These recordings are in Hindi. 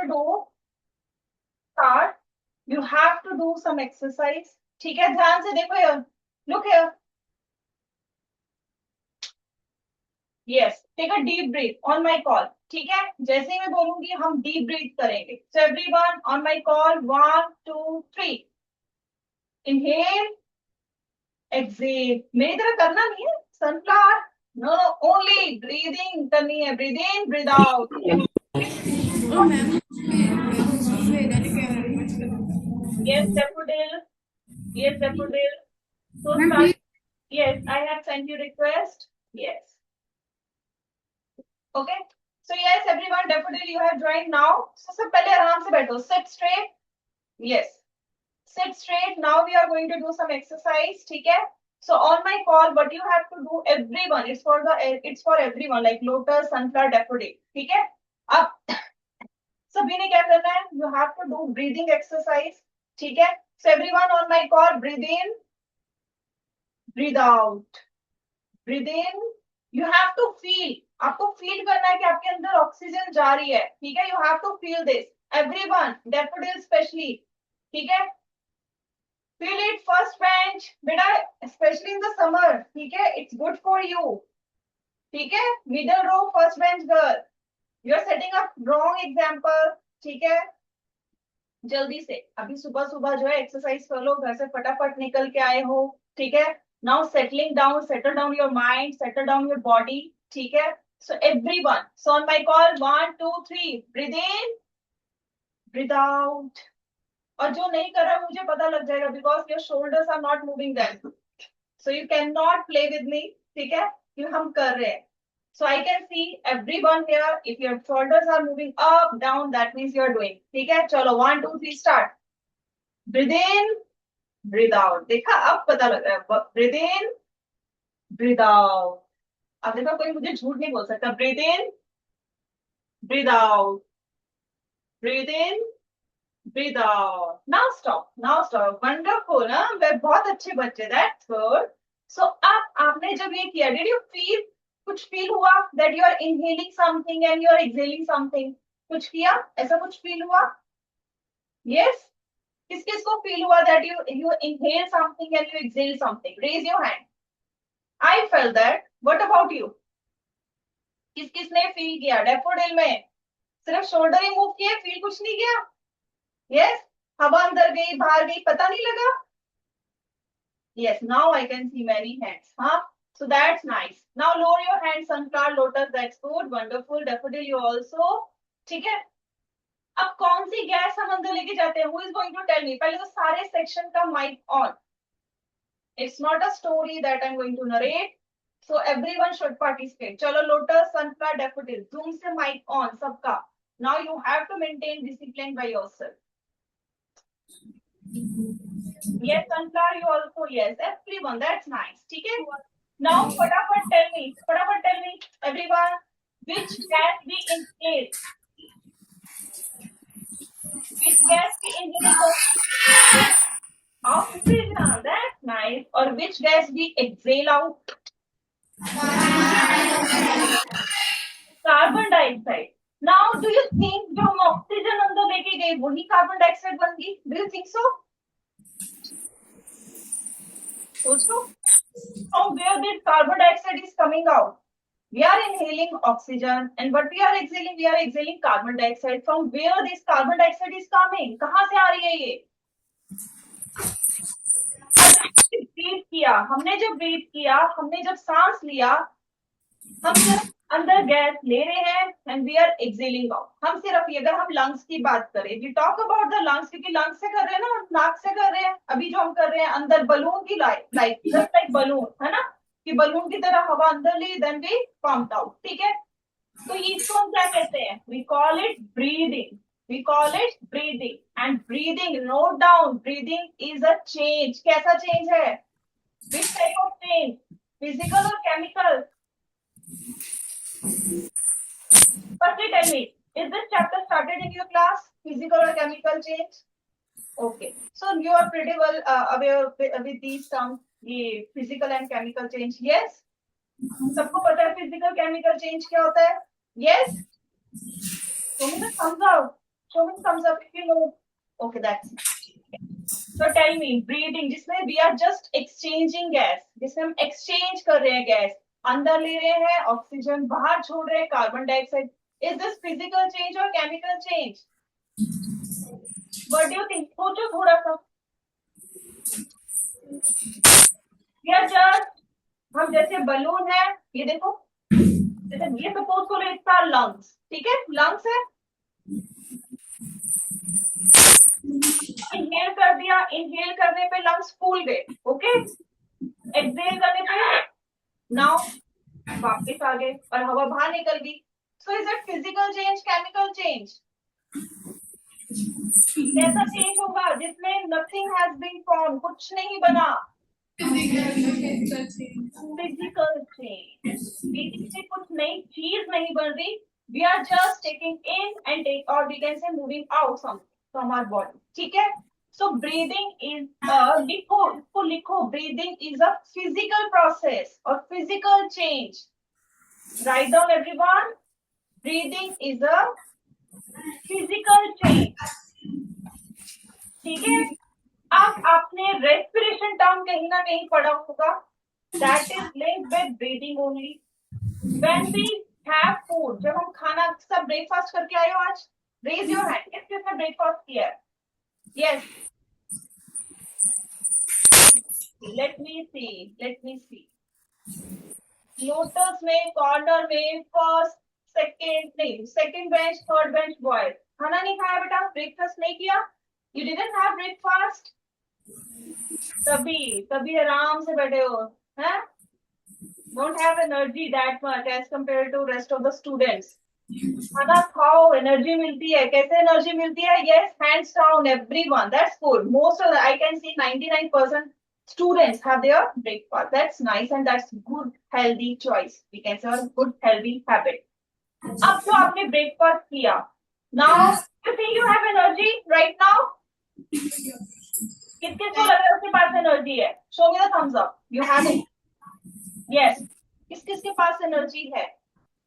to do start. You have to do some exercise. ठीक है, ध्यान से देखो here. Look here. Yes, take a deep breath on my call. ठीक है, जैसे ही मैं बोलूंगी हम deep breath करेंगे. So everyone on my call, 1, 2, 3. Inhale, exhale. मेरी तरह करना नहीं है, sunflower. No, only breathing करनी है. Breathe in, breathe out. Oh, ma'am. Yes, daffodil. Yes, daffodil. So Ma'am, start. please. Yes, I have sent you request. Yes. Okay. So yes, everyone, daffodil, you have joined now. So सब पहले आराम से बैठो. Sit straight. Yes. Sit straight. Now we are going to do some exercise. ठीक है? So on my call, what you have to do, everyone, it's for everyone, like lotus, sunflower, daffodil. ठीक है? अब सभी ने क्या करना है? You have to do breathing exercise. ठीक है? So everyone on my call, breathe in, breathe out. Breathe in. You have to feel. आपको फील करना है कि आपके अंदर ऑक्सीजन जा रही है. ठीक है? You have to feel this. Everyone, daffodil especially. ठीक है? Feel it first bench, बेटा, especially in the summer. ठीक है? It's good for you. ठीक है? Middle row, first bench girl. You are setting up wrong example. ठीक है? जल्दी से अभी सुबह सुबह जो है एक्सरसाइज कर लो, घर से फटाफट निकल के आए हो. ठीक है? Now settling down, settle down your mind, settle down your body. ठीक है? So everyone, so on my call, 1, 2, 3, breathe in, breathe out. और जो नहीं कर रहा मुझे पता लग जाएगा, because your shoulders are not moving that, so you can not play with me. ठीक है? कि हम कर रहे हैं. So I can see everyone here. If your shoulders are moving up, down, that means you are doing. ठीक है? चलो 1, 2, 3 start. Breathe in, breathe out. देखा, अब पता लग रहा है. Breathe in, breathe out. अब देखो, कोई मुझे झूठ नहीं बोल सकता. Breathe in, breathe out. Breathe in, breathe out. Now stop. Now stop. Wonderful. ना, वे बहुत अच्छे बच्चे. That's good. So अब आपने जब ये किया, did you feel, कुछ फील हुआ that you are inhaling something and you are exhaling something? कुछ किया, ऐसा कुछ फील हुआ? Yes. किस किस को फील हुआ that you inhale something and you exhale something? Raise your hand. I felt that. What about you? किस किसने फील किया? डैफोडिल में सिर्फ शोल्डर ही मूव किए, फील कुछ नहीं किया? Yes. हवा अंदर गई, बाहर गई, पता नहीं लगा? Yes. Now I can see many hands. हाँ. So that's nice. Now lower your hands, sunflower, lotus. That's good. Wonderful. Daffodil, you also. ठीक है? अब कौन सी गैस हम अंदर लेके जाते हैं? Who is going to tell me? पहले तो सारे सेक्शन का mic on. It's not a story that I'm going to narrate. So everyone should participate. चलो lotus, sunflower, daffodil. Zoom से mic on सबका. Now you have to maintain discipline by yourself. Yes, sunflower, you also. Yes, everyone. That's nice. ठीक है? Now फटाफट tell me, everyone, which gas we inhale? Which gas we inhale? Oxygen. That's nice. Or which gas we exhale out? Carbon dioxide. Now do you think जो हम ऑक्सीजन अंदर लेके गए वही कार्बन डाइऑक्साइड बन गई? Do you think so? सोचो. From where this carbon dioxide is coming out? We are inhaling oxygen, and what we are exhaling carbon dioxide. From where this carbon dioxide is coming? कहाँ से आ रही है ये? ब्रीथ किया, हमने जब सांस लिया, हम सिर्फ अंदर गैस ले रहे हैं and we are exhaling out. हम सिर्फ, अगर हम लंग्स की बात करें, we talk about the lungs, क्योंकि लंग्स से कर रहे हैं ना, नाक से कर रहे हैं. अभी जो हम कर रहे हैं अंदर बलून की लाइक जस्ट लाइक बलून, है ना, कि बलून की तरह हवा अंदर ली, देन वी पंप्ड आउट. ठीक है? तो इसको हम क्या कहते हैं? We call it breathing. We call it breathing. And breathing, note down, breathing is a change. कैसा चेंज है? Which type of change? Physical और chemical? Firstly, tell me, is this chapter started in your class? Physical or chemical change? Okay. So you are pretty well aware with these terms, ये physical and chemical change. Yes? सबको पता है physical chemical change क्या होता है? Yes? तुम तो समझाओ. show me thumbs up if you know. Okay, that's so tell me, breathing जिसमें we are just exchanging gas, जिसमें हम exchange कर रहे हैं गैस, अंदर ले रहे हैं ऑक्सीजन, बाहर छोड़ रहे हैं carbon dioxide. Is this physical change or chemical change? What do you think? सोचो थोड़ा सा. We are just, हम जैसे बलून है, ये देखो, जैसे ये सपोज करो इसका लंग्स, ठीक है, लंग्स है, इनहेल कर दिया, इनहेल करने पे लंग्स फूल गए, ओके, एक्सहेल करने पे नाउ वापस आ गए और हवा बाहर निकल गई. So is it physical change, chemical change? कैसा चेंज होगा जिसमें नथिंग हैज बीन फॉर्म, कुछ नहीं बना? फिजिकल चेंज, से कुछ नई चीज नहीं बन रही. We are just taking in and take, और we can say moving out from our body, ठीक है. सो ब्रीदिंग इज, लिखो, इसको लिखो, breathing is a physical process और physical change. Right down everyone, breathing is a physical change, ठीक है. अब आपने रेस्पिरेशन टर्म कहीं ना कहीं पढ़ा होगा, that is linked with breathing only. When we have food, जब हम खाना, सब ब्रेकफास्ट करके आए हो आज? रेज योर हैंड, किसने ब्रेकफास्ट किया है? Yes, let me see. Lotus में, कॉर्नर में, फर्स्ट सेकंड नहीं, second bench, third bench boys, खाना नहीं खाया बेटा, ब्रेकफास्ट नहीं किया, यू डिडंट हैव ब्रेकफास्ट. तभी आराम से बैठे हो, हैं? Don't have energy that much as compared to rest of the students. खाना खाओ, एनर्जी मिलती है. कैसे एनर्जी मिलती है? Yes, hands down everyone. That's good. Most of the, I can see 99% students have their breakfast. That's nice and that's good healthy choice. We can say a good healthy habit. अब जो आपने breakfast किया, now you think you have energy right now? किस किस को लग रहा है उसके पास एनर्जी है? Show me the thumbs up. You have it. Yes. किस किस के पास एनर्जी है?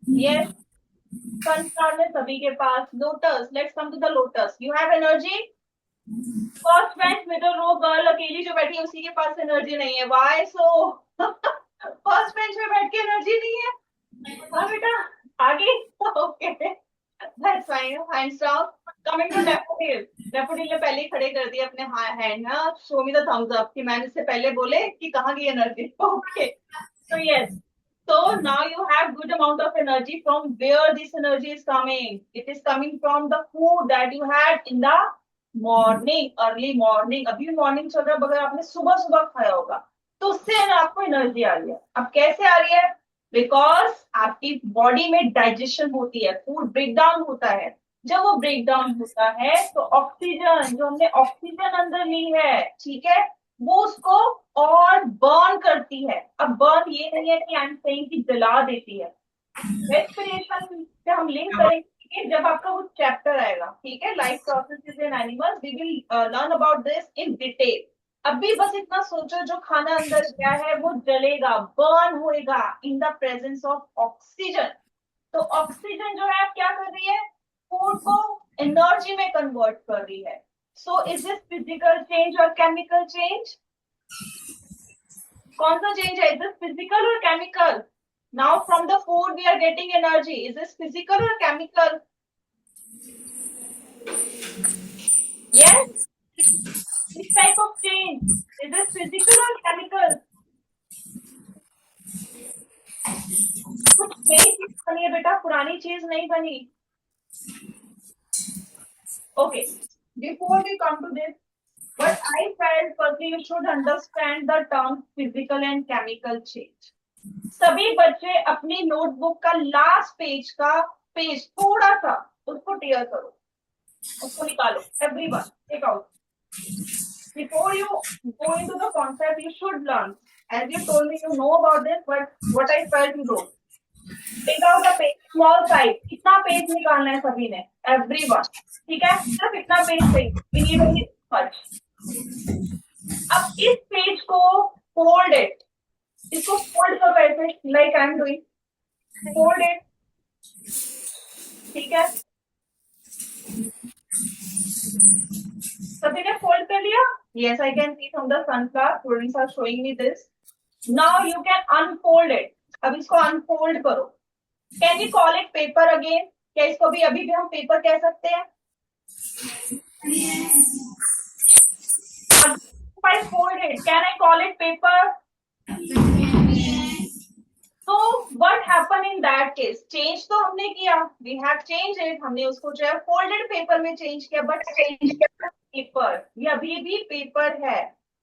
Yes. Sunstars है सभी के पास. Lotus. Let's come to the lotus. You have energy? First bench, middle row girl अकेली जो बैठी है उसी के पास एनर्जी नहीं है. Why so? First bench में बैठ के एनर्जी नहीं है? हाँ बेटा, आगे. Okay. That's fine. Hands down. Coming to daffodil. Daffodil ने पहले ही खड़े कर दिए अपने हैंड ना. Show me the thumbs up कि मैंने इससे पहले बोले कि कहाँ गई energy. Okay. So yes. So now you have good amount of energy. From where this energy is coming? It is coming from the food that you had in the morning, early morning. अभी मॉर्निंग चल रहा है, अगर आपने सुबह सुबह खाया होगा तो उससे आपको एनर्जी आ रही है. अब कैसे आ रही है? बिकॉज आपकी बॉडी में डाइजेशन होती है, फूड ब्रेक डाउन होता है. जब वो ब्रेक डाउन होता है तो ऑक्सीजन, जो हमने ऑक्सीजन अंदर ली है, ठीक है, वो उसको और बर्न करती है. अब बर्न ये नहीं है कि आई एम सेइंग कि जला देती है. रेस्पिरेशन से हम लिंक करेंगे जब आपका वो चैप्टर आएगा, ठीक है, life processes in animals. We will learn about this in detail. अभी बस इतना सोचो, जो खाना अंदर गया है वो जलेगा, बर्न होएगा in the presence of oxygen. तो ऑक्सीजन जो है क्या कर रही है? फूड को एनर्जी में कन्वर्ट कर रही है. So is this physical change और केमिकल चेंज? कौन सा चेंज है? इज दिस फिजिकल और chemical? Now from the food we are getting energy. Is this physical or chemical? Yes. This type of change, is this physical or chemical? कुछ नई चीज बनी है बेटा, पुरानी चीज नहीं बनी. Okay. Before we come to this, but I felt firstly you should understand the term physical and chemical change. सभी बच्चे अपनी नोटबुक का लास्ट पेज का पेज थोड़ा सा उसको टेयर करो, उसको निकालो. Everyone take out. Before you go into the concept you should learn. As you told me you know about this, but what I felt you don't. Take out the page, small size. कितना पेज निकालना है सभी ने? एवरीवन, ठीक है, सिर्फ इतना पेज चाहिए. We need only much. अब इस पेज को फोल्ड इट, इसको फोल्ड करो ऐसे, like I am doing. Fold it, ठीक है. लिया? Yes, I can see from the sunflower. Students are showing me this. Now you can unfold it. अब इसको unfold करो. Can we call it paper again? क्या इसको भी अभी भी हम पेपर कह सकते हैं? If I fold it, can I call it paper? So what happened in that case? Change तो हमने किया. We have changed it. हमने उसको जो है folded paper में change किया. But change किया paper. ये अभी भी paper है.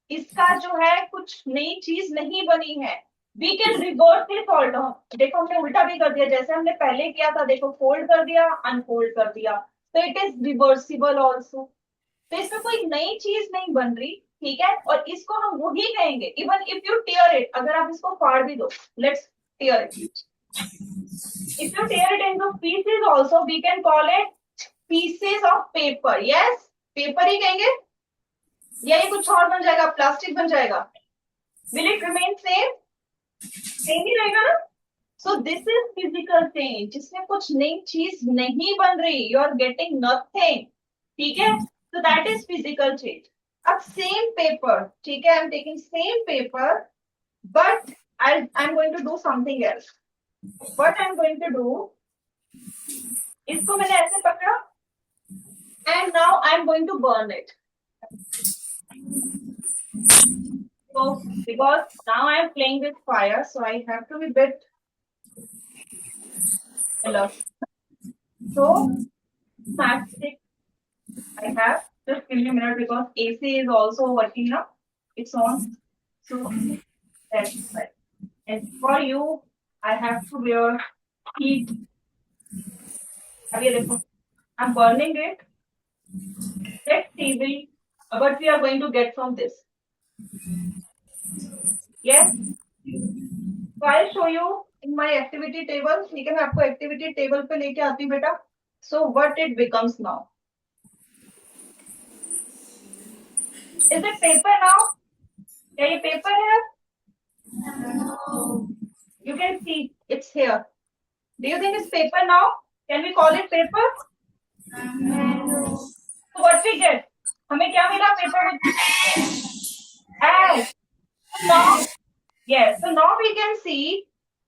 इसका जो है कुछ नई चीज नहीं बनी है. We can reverse this also. देखो हमने उल्टा भी कर दिया जैसे हमने पहले किया था. देखो fold कर दिया, unfold कर दिया. So it is reversible also. तो इसमें कोई नई चीज नहीं बन रही, ठीक है. और इसको हम वही कहेंगे. Even if you tear it, अगर आप इसको फाड़ भी दो, let's tear it. If you tear it into pieces also, we can call it pieces of paper. Yes, paper ही कहेंगे या ये कुछ और बन जाएगा, प्लास्टिक बन जाएगा? Will it remain same? Same ही रहेगा ना. So this is physical change, जिसमें कुछ नई चीज नहीं बन रही. यू आर गेटिंग नथिंग, ठीक है. So that is physical change. अब same paper, ठीक है, I'm taking same paper, but I'm going to do something else. What I'm going to do, इसको मैंने ऐसे पकड़ा, and now I'm going to burn it. So because now I'm playing with fire, so I have to be bit alert. So plastic. I have, just give me a minute because AC is also working now. It's on. So that's right. And for you, I have to wear heat. I'm burning it. Let's see what we are going to get from this. Yes. So I'll show you in my activity table. ठीक है, मैं आपको activity table पे लेके आती हूँ बेटा. So what it becomes now? Is it paper now? क्या ये paper है? No. You can see it's here. Do you think it's paper now? Can we call it paper? No. So what we get? हमें क्या मिला paper में? Ash. Now, yes. So now we can see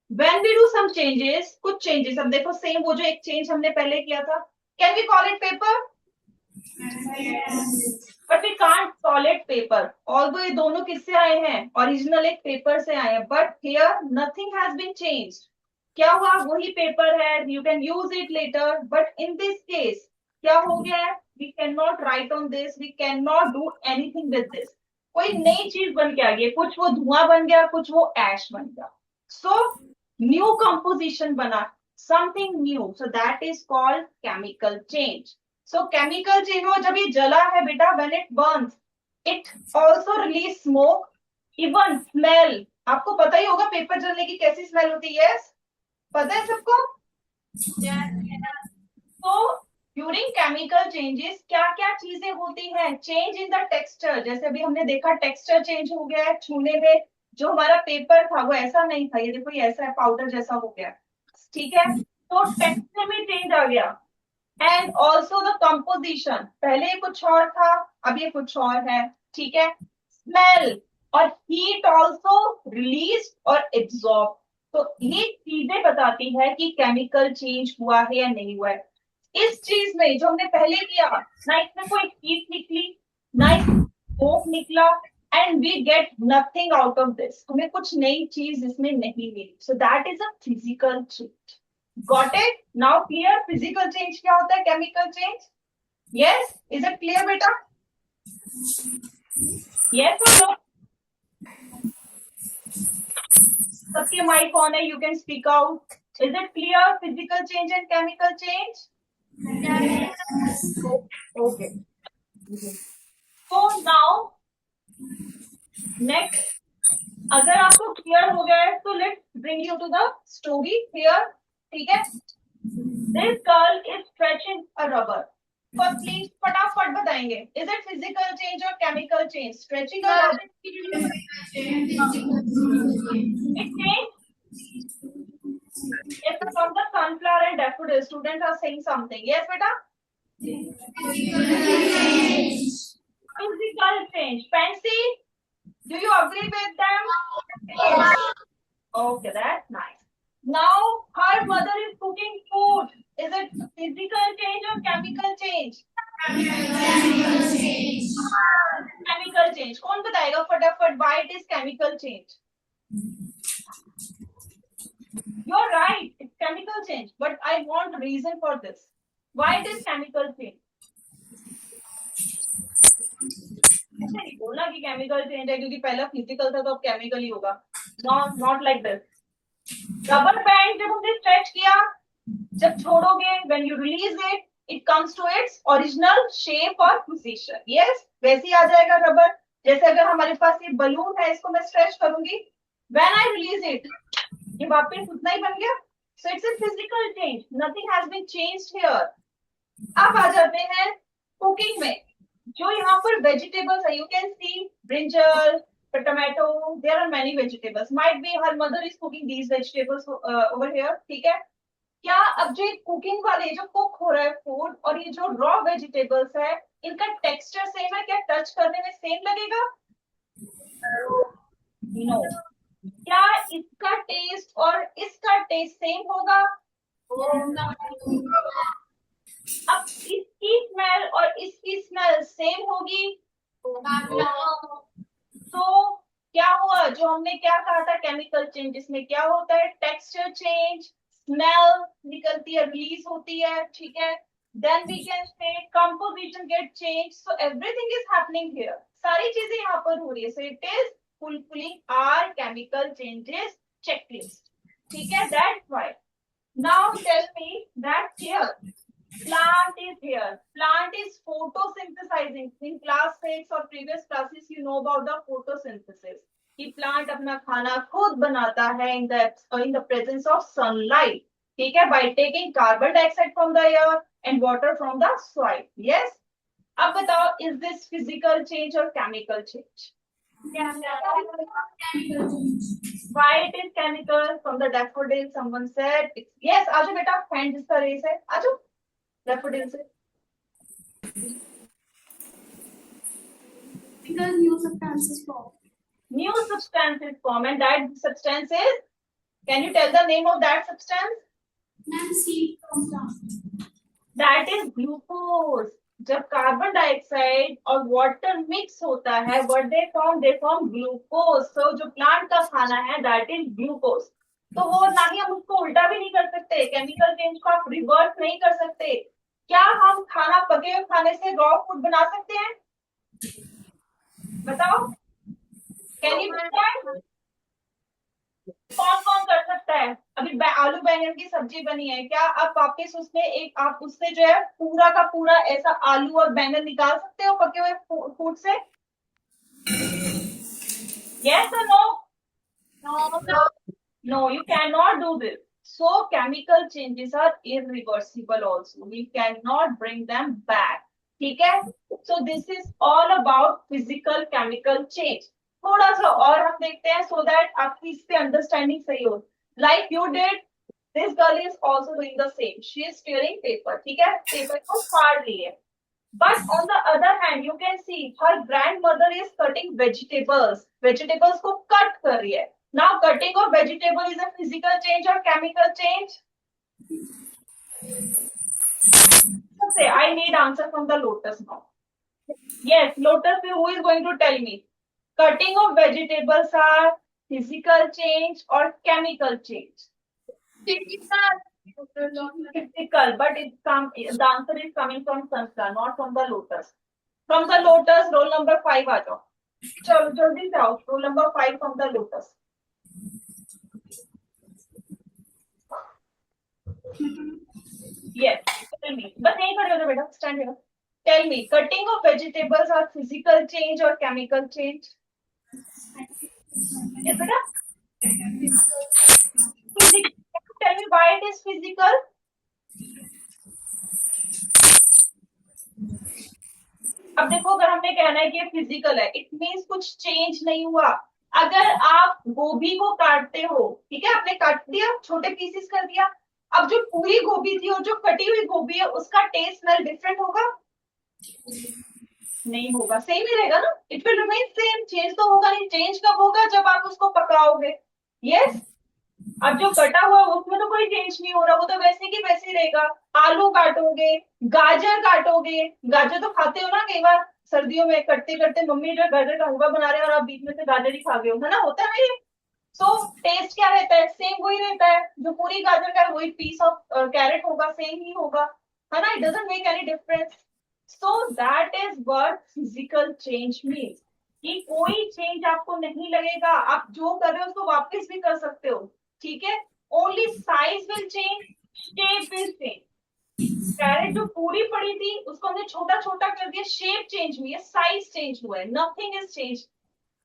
when we do some changes, कुछ changes. अब देखो same वो जो एक change हमने पहले किया था. Can we call it paper? Yes. But we can't call it paper. Although ये दोनों किससे आए हैं? Original एक paper से आए हैं. But here nothing has been changed. क्या हुआ? वही paper है. You can use it later. But in this case, क्या हो गया है? We cannot write on this. We cannot do anything with this. कोई नई चीज बन के आ गई. कुछ वो धुआं बन गया, कुछ वो ash बन गया. So new composition बना. Something new. So that is called chemical change. So chemical change हो जब ये जला है बेटा, when it burns, it also release smoke, even smell. आपको पता ही होगा पेपर जलने की कैसी स्मेल होती है. yes? पता है सबको? So during chemical changes क्या क्या चीजें होती हैं? Change in the texture. जैसे अभी हमने देखा texture change हो गया है छूने में. जो हमारा पेपर था वो ऐसा नहीं था. ये देखो ये ऐसा है, पाउडर जैसा हो गया. ठीक है, तो texture में change आ गया. And also the composition. पहले कुछ और था, अब ये कुछ और है. ठीक है. Smell और heat also released और absorbed. तो ये चीजें बताती है कि केमिकल चेंज हुआ है या नहीं हुआ है. इस चीज में जो हमने पहले किया, ना इसमें कोई heat निकली, ना स्मोक निकला, and we get nothing out of this. हमें कुछ नई चीज इसमें नहीं मिली. So that is a physical change. Got it? Now clear? Physical change क्या होता है? Chemical change? Yes? Is it clear, बेटा? Yes or no? सबके mic on है. You can speak out. Is it clear? Physical change and chemical change? Yes. Okay. So now next, अगर आपको clear हो गया है, तो let's bring you to the story here. ठीक है. This girl is stretching a rubber. First, please फटाफट बताएंगे. Is it physical change or chemical change? Stretching a rubber. It changed. Yes, from the sunflower and daffodil. Students are saying something. Yes, beta. Physical change. Fancy? Do you agree with them? Okay, that's nice. Now her mother is cooking food. Is it physical change or chemical change? Chemical change. कौन बताएगा फटाफट why it is chemical change? You're right, it's chemical change, but I want reason for this. Why it is chemical change? ऐसे नहीं बोलना कि chemical change है क्योंकि पहला physical था तो अब chemical ही होगा. Not like this. Rubber band जब हमने stretch किया, जब छोड़ोगे, when you release it, it comes to its original shape or position. Yes, वैसे ही आ जाएगा rubber. जैसे अगर हमारे पास ये balloon है, इसको मैं stretch करूंगी, when I release it, ये वापस उतना ही बन गया. So it's a physical change. Nothing has been changed here. अब आ जाते हैं cooking में. जो यहाँ पर vegetables है, you can see brinjal, tomato. There are many vegetables. Might be her mother is cooking these vegetables over here. ठीक है? क्या अब जो कुकिंग वाले जो कुक हो रहा है फूड और ये जो रॉ वेजिटेबल्स है इनका टेक्सचर सेम है? क्या टच करने में सेम लगेगा? नो. क्या इसका टेस्ट और इसका टेस्ट सेम होगा? अब इसकी स्मेल और इसकी स्मेल सेम होगी? तो क्या हुआ? जो हमने क्या कहा था केमिकल चेंज, इसमें क्या होता है? टेक्सचर चेंज, स्मेल निकलती है, रिलीज होती है. ठीक है? Then we can say composition get change. So everything is happening here. सारी चीजें यहाँ पर हो रही है. So it is fulfilling our chemical changes checklist. ठीक है? That's why. Now tell me that here plant is here. Plant is photosynthesizing. In class 6 or previous classes you know about the photosynthesis. कि प्लांट अपना खाना खुद बनाता है in the presence of sunlight. ठीक है? By taking carbon dioxide from the air and water from the soil. Yes? अब बताओ, is this physical change or chemical change? Why it is chemical? From the daffodil someone said it's, yes. आजो बेटा, hand जिसका raise है, आजो daffodil से. Because new substances form. New substances form, and that substance is, can you tell the name of that substance? Seed from plant. That is glucose. जब कार्बन डाइऑक्साइड और वाटर मिक्स होता है, what they form ग्लूकोज. तो जो प्लांट का खाना है that is ग्लूकोज. तो वो ना ही हम उसको उल्टा भी नहीं कर सकते, केमिकल चेंज को आप रिवर्स नहीं कर सकते. क्या हम खाना पके हुए खाने से रॉ फूड बना सकते हैं? बताओ, कैन यू डू दैट? कौन कौन कर सकता है? अभी आलू बैंगन की सब्जी बनी है, क्या आप वापस उसमें एक आप उससे जो है पूरा का पूरा ऐसा आलू और बैंगन निकाल सकते हो पके हुए फूड से? Yes or no? No, you cannot do this. So chemical changes are irreversible also. We cannot bring them back. ठीक है? So this is all about physical chemical change. थोड़ा सा और हम देखते हैं so that आपकी इस पे अंडरस्टैंडिंग सही हो. Like you did, this girl is also doing the same. She is tearing paper. ठीक है? पेपर को फाड़ रही है. But on the other hand, you can see her grandmother is cutting vegetables. Vegetables को cut कर रही है. Now cutting of vegetable is a physical change or chemical change? Say I need answer from the Lotus now. Yes, Lotus, who is going to tell me? Cutting of vegetables are physical change or chemical change? Physical, but the answer is coming from Sanskar, not from the Lotus. From the Lotus, roll number 5 आ जाओ. चलो जल्दी से आओ. Roll number 5 from the Lotus. Yes, tell me. बस यहीं खड़े हो जाओ बेटा. Stand here. Tell me, cutting of vegetables are physical change or chemical change? Yes, beta. Physical. Tell me why it is physical? अब देखो, अगर हमने कहना है कि ये फिजिकल है, इट मीन्स कुछ चेंज नहीं हुआ. अगर आप गोभी को काटते हो, ठीक है, आपने काट दिया, छोटे पीसेस कर दिया, अब जो पूरी गोभी थी और जो कटी हुई गोभी है उसका टेस्ट स्मेल डिफरेंट होगा? नहीं होगा, सेम ही रहेगा ना, it will remain same, change तो होगा नहीं। चेंज कब होगा, जब आप उसको पकाओगे। यस, अब जो कटा हुआ है उसमें तो कोई चेंज नहीं हो रहा, वो तो वैसे की वैसे ही रहेगा। आलू काटोगे, गाजर काटोगे, गाजर तो खाते हो ना कई बार सर्दियों में, करते करते मम्मी जो गाजर का हलवा बना रहे हैं और आप बीच में से गाजर ही खा गए हो, है ना, होता है ये। सो टेस्ट क्या रहता है, सेम वही रहता है, जो पूरी गाजर का है वही पीस ऑफ कैरेट होगा, सेम ही होगा, है ना, it doesn't make any difference. So that is what physical change means, कि कोई चेंज आपको नहीं लगेगा, आप जो कर रहे हो उसको वापस भी कर सकते हो, ठीक है। Only size will change, shape will change. Carrot जो पूरी पड़ी थी उसको हमने छोटा छोटा कर दिया, शेप चेंज हुई है, साइज चेंज हुआ है, नथिंग इज चेंज,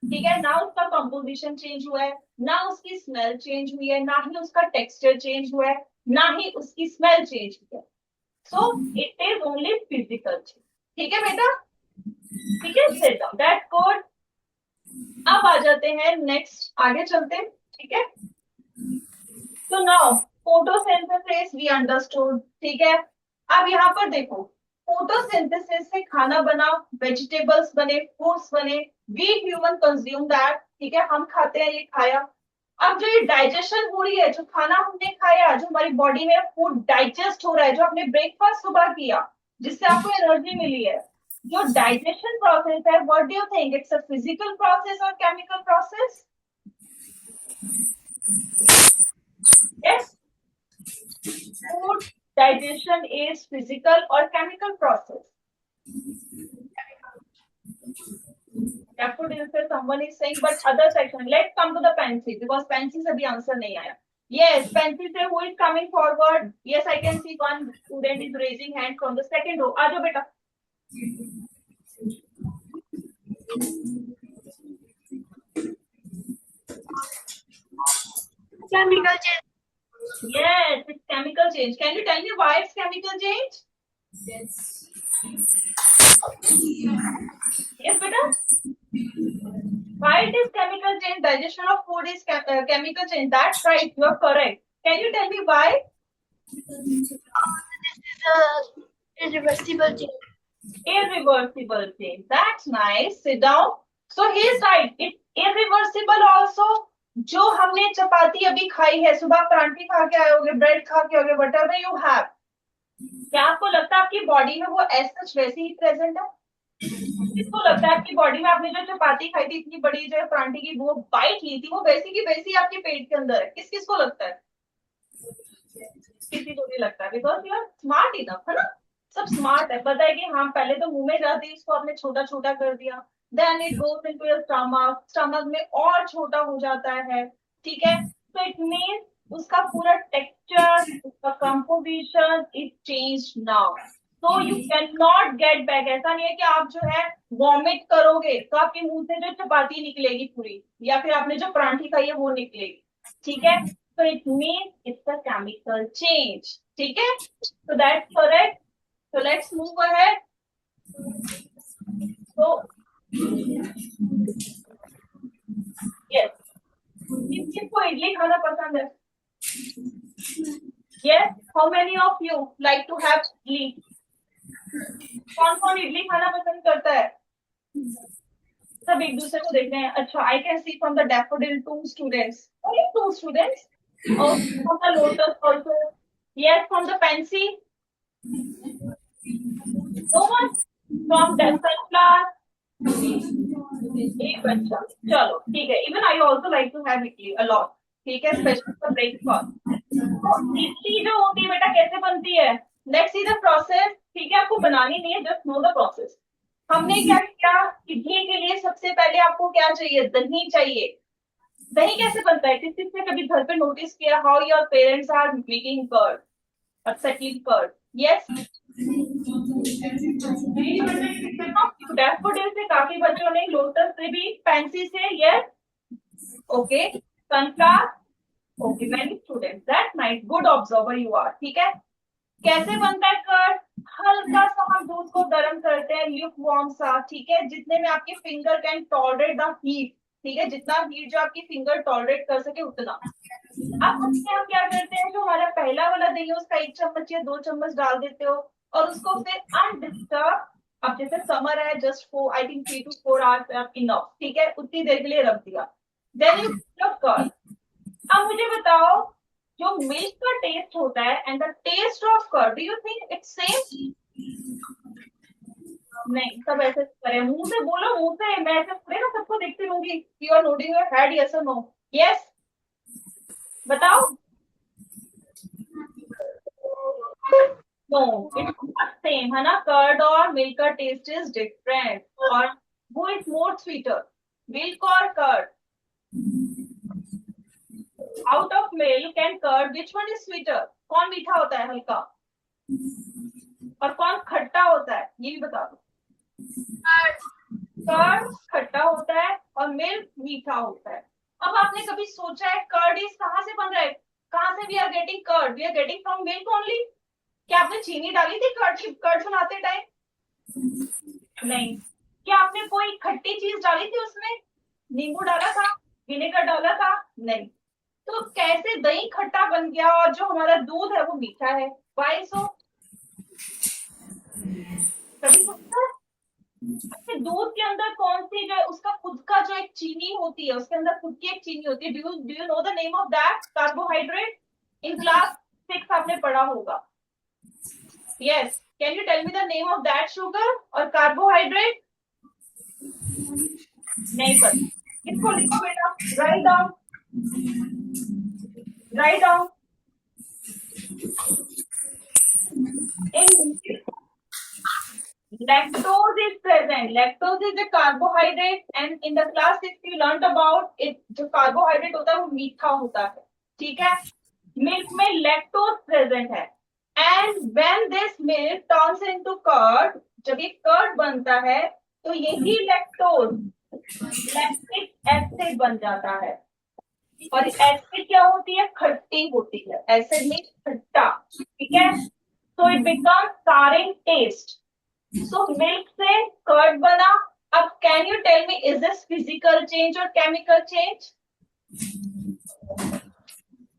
ठीक है। ना उसका कंपोजिशन चेंज हुआ है, ना उसकी स्मेल चेंज हुई है, ना ही उसका टेक्सचर चेंज हुआ है, ना ही उसकी स्मेल चेंज हुई है। So it is only physical change, ठीक है बेटा, ठीक है, सेट दैट कोड। अब आ जाते हैं नेक्स्ट, आगे चलते हैं, ठीक है। तो नाउ फोटोसिंथेसिस वी अंडरस्टूड, ठीक है। अब यहाँ पर देखो, फोटोसिंथेसिस से खाना बना, वेजिटेबल्स बने, फ्रूट्स बने, वी ह्यूमन कंज्यूम दैट, ठीक है, हम खाते हैं, ये खाया। अब जो ये डाइजेशन हो रही है, जो खाना हमने खाया, जो हमारी बॉडी में फूड डाइजेस्ट हो रहा है, जो आपने ब्रेकफास्ट सुबह किया जिससे आपको एनर्जी मिली है, जो डाइजेशन प्रोसेस है, what do you think, it's a physical process और chemical process? Yes, food digestion is physical or chemical process? Daffodil से someone is saying, but other section. Let's come to the pencil because pencil से भी answer नहीं आया. Yes, pencil से who is coming forward? Yes, I can see one student is raising hand from the second row. आ जाओ बेटा. Chemical change. Yes, it's chemical change. Can you tell me why it's chemical change? Yes. Yes, beta. Why it is chemical change? Digestion of food is chemical change. That's right. You are correct. Can you tell me why? This is a irreversible change. Irreversible change. That's nice. Sit down. So he is right. It's irreversible also. जो हमने चपाती अभी खाई है, सुबह परांठी खा के आए होगे, ब्रेड खा के होगे, वट एवर यू हैव, क्या आपको लगता है आपकी बॉडी में वो एज सच वैसे ही प्रेजेंट है? किसको लगता है आपकी बॉडी में आपने जो चपाती खाई थी, इतनी बड़ी जो परांठी की वो बाइट ली थी, वो वैसी की वैसी आपके पेट के अंदर है? किस किसको लगता है? किसी को नहीं लगता, because you are smart enough, है ना, सब स्मार्ट है, पता है कि हाँ पहले तो मुंह में जाती है, इसको आपने छोटा छोटा कर दिया, then it goes into your stomach, stomach में और छोटा हो जाता है, ठीक है। तो इट मीन्स उसका पूरा टेक्सचर, उसका कंपोजिशन इज चेंज नाउ, तो you can not get back. ऐसा नहीं है कि आप जो है वॉमिट करोगे तो आपके मुंह से जो चपाती निकलेगी पूरी, या फिर आपने जो परांठी खाई है वो निकलेगी, ठीक है। So it means it's a chemical change. ठीक है? So that's correct. So let's move ahead. So yes, किसको इडली खाना पसंद है? Yes. How many of you like to have idli? कौन कौन इडली खाना पसंद करता है? सब एक दूसरे को देख रहे हैं. अच्छा, I can see from the daffodil 2 students. Only 2 students. Oh, from the lotus also. Yes, from the fancy. No one from the sunflower. एक बच्चा, चलो ठीक है. Even I also like to have idli a lot, ठीक है, स्पेशली फॉर ब्रेकफास्ट. तो इडली जो होती है बेटा कैसे बनती है? लेट्स सी द प्रोसेस, ठीक है, आपको बनानी नहीं है, जस्ट नो द प्रोसेस. हमने क्या किया, इडली के लिए सबसे पहले आपको क्या चाहिए, दही चाहिए. दही कैसे बनता है, किस किस ने कभी घर पे नोटिस किया how your parents are making curd, settling curd? Yes, daffodil से काफी बच्चों ने, लोटस से भी, फैंसी से, yes, okay, sunflower, okay, many students, that's nice, good observer you are, ठीक है. कैसे बनता है कर्ड? हल्का सा हम दूध को गर्म करते हैं, ल्यूक वार्म सा, ठीक है, जितने में आपकी finger can tolerate the heat, ठीक है, जितना हीट जो आपकी फिंगर टॉलरेट कर सके उतना. अब उसमें हम क्या करते हैं, जो हमारा पहला वाला दही है उसका 1 चम्मच या 2 चम्मच डाल देते हो, और उसको फिर अनडिस्टर्ब अब जैसे समर है, just 4 I think 3 to 4 hours enough, ठीक है, उतनी देर के लिए रख दिया। Then you curd. अब मुझे बताओ, जो मिल्क का टेस्ट होता है and the taste of curd, do you think it's same? नहीं, सब ऐसे करें, मुंह से बोलो, मुंह से, मैं ऐसे थोड़े ना सबको देखती रहूंगी। You are nodding your head, yes और नो? यस, बताओ। नो, इट्स नॉट सेम, है ना? कर्ड और मिल्क का टेस्ट इज डिफरेंट। और वो इज मोर स्वीटर, मिल्क और curd? Out of milk and curd which one is sweeter? कौन मीठा होता है हल्का, और कौन खट्टा होता है, ये भी बता दो। कर्ड खट्टा होता है और मिल्क मीठा होता है। अब आपने कभी सोचा है कर्ड इज कहाँ से बन रहा है? कहाँ से we are getting curd? We are getting from milk only. क्या आपने चीनी डाली थी कर्ड बनाते टाइम? नहीं। क्या आपने कोई खट्टी चीज डाली थी उसमें? नींबू डाला था, विनेगर डाला था? नहीं। तो कैसे दही खट्टा बन गया और जो हमारा दूध है वो मीठा है? वाई सो? कभी सोचा है? अच्छा, दूध के अंदर कौन सी जो है उसका खुद का जो एक चीनी होती है, उसके अंदर खुद की एक चीनी होती है। Do you know the name of that? Carbohydrate. In class 6 आपने पढ़ा होगा। Yes, can you tell me the name of that sugar और कार्बोहाइड्रेट? नहीं पता। इसको लिखो बेटा, right down, right down. In lactose is present. Lactose is a carbohydrate, and in the class 6 you learnt about it. जो कार्बोहाइड्रेट होता है वो मीठा होता है, ठीक है? मिल्क में लैक्टोज प्रेजेंट है, and when this milk turns into curd, जब ये कर्ड बनता है तो यही लैक्टोज लैक्टिक एसिड बन जाता है। और एसिड क्या होती है? खट्टी होती है। एसिड मीन्स खट्टा, ठीक है? So it becomes souring taste. So milk से कर्ड बना। अब can you tell me, is this physical change और केमिकल चेंज?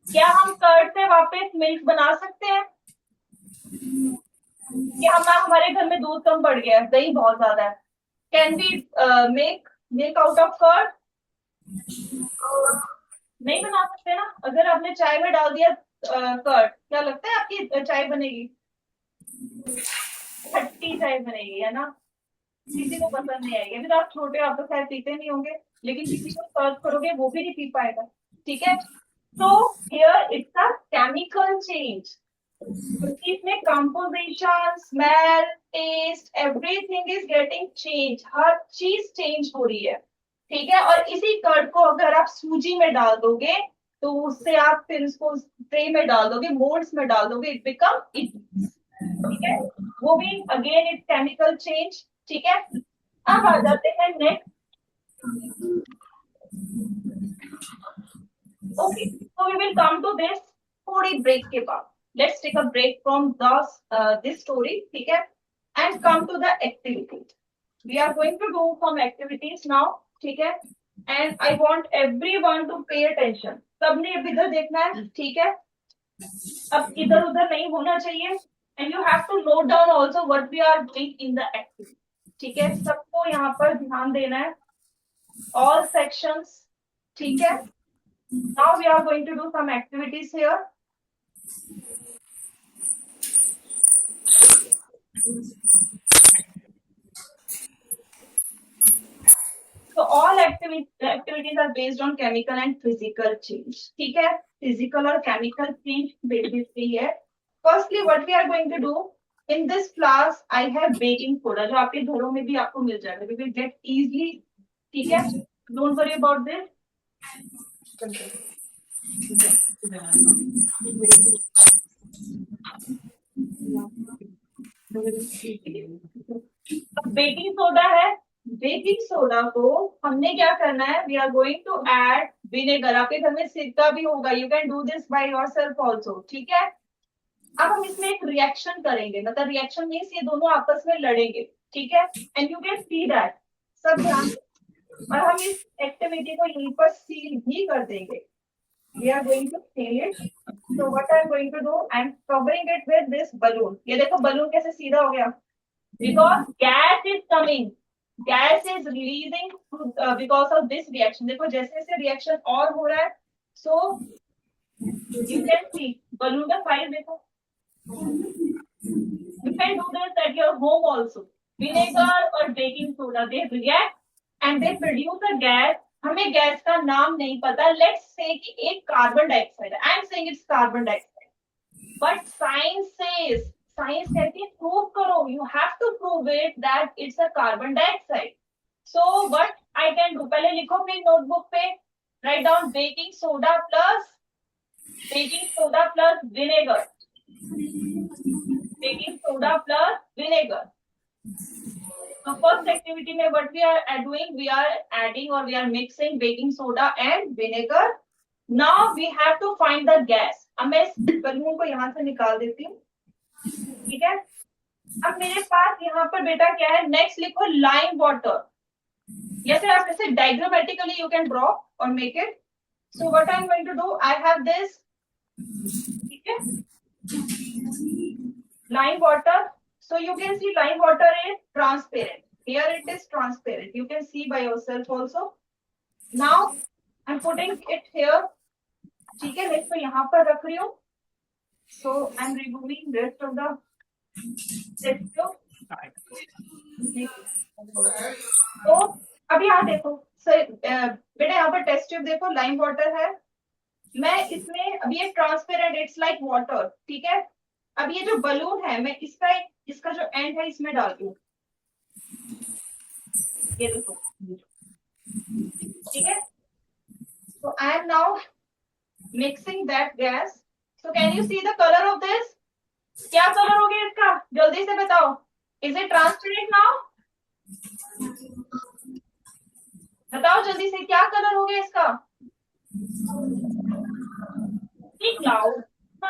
क्या हम कर्ड से वापस मिल्क बना सकते हैं? क्या हमारे घर में दूध कम पड़ गया है, दही बहुत ज्यादा है, can we make milk out of curd? नहीं बना सकते ना। अगर आपने चाय में डाल दिया कर्ड, क्या लगता है आपकी चाय बनेगी? खट्टी चाय बनेगी, है ना? किसी को पसंद नहीं आएगी। अभी तो आप छोटे हो, आप तो खैर पीते नहीं होंगे, लेकिन किसी को सर्व करोगे वो भी नहीं पी पाएगा, ठीक है? तो here it's a chemical change. इसमें composition, smell, taste, everything is getting change. हर चीज चेंज हो रही है, ठीक है? और इसी कर्ड को अगर आप सूजी में डाल दोगे तो उससे आप फिर उसको ट्रे में डाल दोगे, मोल्ड्स में डाल दोगे, इट बिकम इडली, ठीक है? वो भी अगेन इट केमिकल चेंज, ठीक है? अब आ जाते हैं next. Okay, so we will come to this थोड़ी ब्रेक के बाद। Let's take a break from this story, ठीक है? And come to the activity. We are going to do some activities now, ठीक है? And I want everyone to pay attention. सबने अब इधर देखना है, ठीक है? अब इधर उधर नहीं होना चाहिए, and you have to note down also what we are doing in the activity, ठीक है? सबको यहाँ पर ध्यान देना है, ऑल सेक्शंस, ठीक है? Now we are going to do some activities here. So all activities are based on chemical and physical change, ठीक है? Physical और chemical change basis पे ही है। Firstly, what we are going to do in this class, I have baking soda, जो आपके घरों में भी आपको मिल जाएगा, we will get easily, ठीक है? Don't worry about this. Baking soda है, बेकिंग सोडा को हमने क्या करना है? We are going to add vinegar. आपके घर में सिरका भी होगा, you can do this by yourself also, ठीक है? अब हम इसमें एक रिएक्शन करेंगे, मतलब रिएक्शन मीन्स ये दोनों आपस में लड़ेंगे, ठीक है? And you can see that, सब ध्यान। और हम इस एक्टिविटी को यहीं पर सील भी कर देंगे। We are going to seal it. So what I'm going to do, I'm covering it with this balloon. ये देखो बलून कैसे सीधा हो गया, because gas is coming, gas is releasing because of this reaction. देखो जैसे जैसे reaction और हो रहा है, so you can see balloon का size देखो. You can do this at your home also. Vinegar or baking soda, they react and they produce a gas. हमें गैस का नाम नहीं पता. Let's say कि एक कार्बन डाइऑक्साइड है. I am saying it's carbon dioxide. But science says, science कहती है prove करो. You have to prove it that it's a carbon dioxide. So what I can do? पहले लिखो अपनी notebook पे. Write down baking soda plus vinegar. Baking soda plus vinegar. So first activity में what we are doing? We are adding or we are mixing baking soda and vinegar. Now we have to find the gas. अब मैं इस बलून को यहाँ से निकाल देती हूँ. ठीक है. अब मेरे पास यहाँ पर बेटा क्या है? नेक्स्ट लिखो लाइम वाटर. या फिर आप ऐसे diagrammatically you can draw or make it. So what I'm going to do? I have this. ठीक है. Lime water. So you can see lime water is transparent. Here it is transparent. You can see by yourself also. Now I'm putting it here. ठीक है, मैं इसको यहाँ पर रख रही हूँ. So I'm removing rest of the test tube. तो अब यहाँ देखो. बेटा यहाँ पर टेस्ट ट्यूब देखो, लाइम वाटर है. मैं इसमें अब ये ट्रांसपेरेंट, इट्स लाइक वाटर. ठीक है. अब ये जो बलून है मैं इसका जो एंड है इसमें डालती हूँ. ये देखो. ठीक है. So I am now mixing that gas. So can you see the color of this? क्या कलर हो गया इसका? जल्दी से बताओ. Is it transparent now? बताओ जल्दी से, क्या कलर हो गया इसका? Speak loud.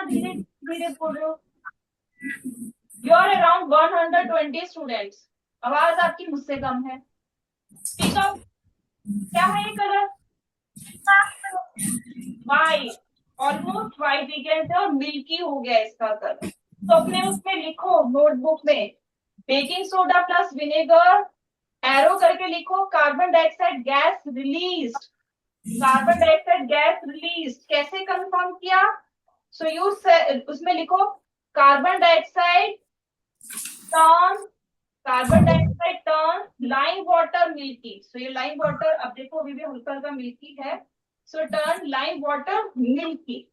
धीरे धीरे बोल रहे हो. You are around 120 students. आवाज आपकी मुझसे कम है. Speak up. क्या है ये colour? White. Almost white we can say, और मिल्की हो गया इसका कलर. तो अपने उसमें लिखो नोटबुक में baking soda plus vinegar, arrow करके लिखो carbon dioxide gas release. Carbon dioxide gas release कैसे कंफर्म किया? सो यू उसमें लिखो carbon dioxide turn lime water milky. So ये लाइम वाटर, अब देखो अभी भी हल्का हल्का मिल्की है. सो टर्न लाइम वाटर मिल्की.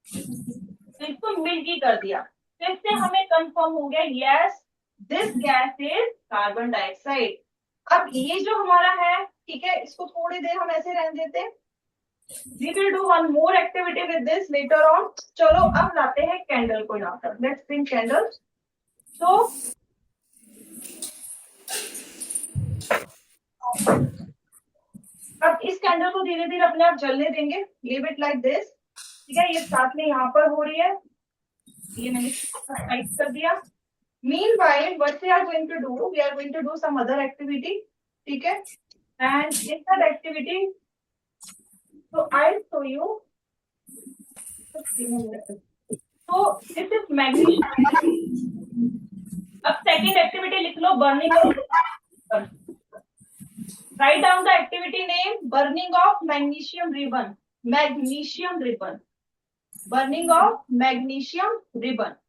इसको मिल्की कर दिया. तो इससे हमें कंफर्म हो गया yes this gas is carbon dioxide. अब ये जो हमारा है, ठीक है, इसको थोड़ी देर हम ऐसे रहने देते हैं. We will do one more activity with this later on. चलो अब लाते हैं कैंडल को यहाँ पर. Let's bring candles. So अब इस कैंडल को धीरे धीरे अपने आप जलने देंगे. Leave it like this. ठीक है. ये साथ में यहाँ पर हो रही है. ये मैंने टाइप कर दिया. Meanwhile, what we are going to do? We are going to do some other activity. ठीक है. And in that activity, so I'll show you. So this is magnesium. अब second activity लिख लो, burning of. Write down the activity name, burning of magnesium ribbon. Magnesium ribbon. Burning of magnesium ribbon.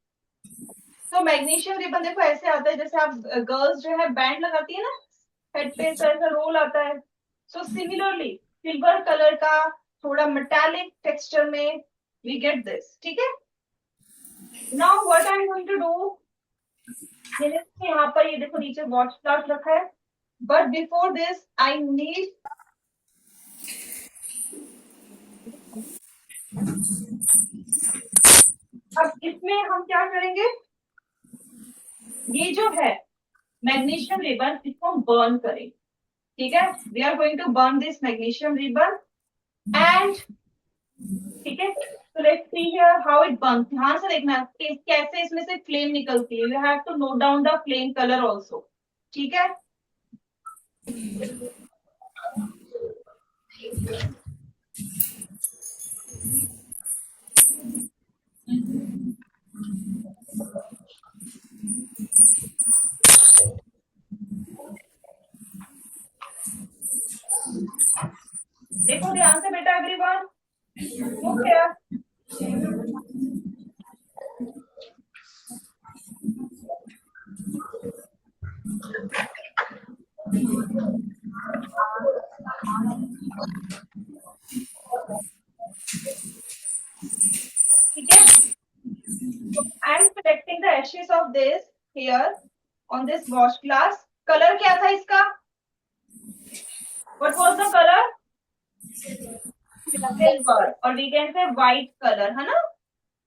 तो मैग्नीशियम रिबन देखो ऐसे आता है जैसे आप गर्ल्स जो है बैंड लगाती है ना, हेड पे ऐसा रोल आता है. सो सिमिलरली सिल्वर कलर का थोड़ा मेटालिक टेक्सचर में वी गेट दिस. ठीक है. Now what I am going to do, यहाँ पर ये देखो नीचे वॉच क्लॉक रखा है. But before this I need अब इसमें हम क्या करेंगे, ये जो है मैग्नीशियम रिबन इसको हम बर्न करेंगे. ठीक है. We are going to burn this magnesium ribbon and ठीक है. तो let's see here how it burns. ध्यान से देखना कैसे इसमें से फ्लेम निकलती है. You have to note down the flame colour also. ठीक है. देखो ध्यान से बेटा एवरीवन, लुक हियर। ठीक है, I am selecting the ashes of this here on this wash glass. Colour क्या था इसका? What was the colour? Silver, और we can say white colour, है ना?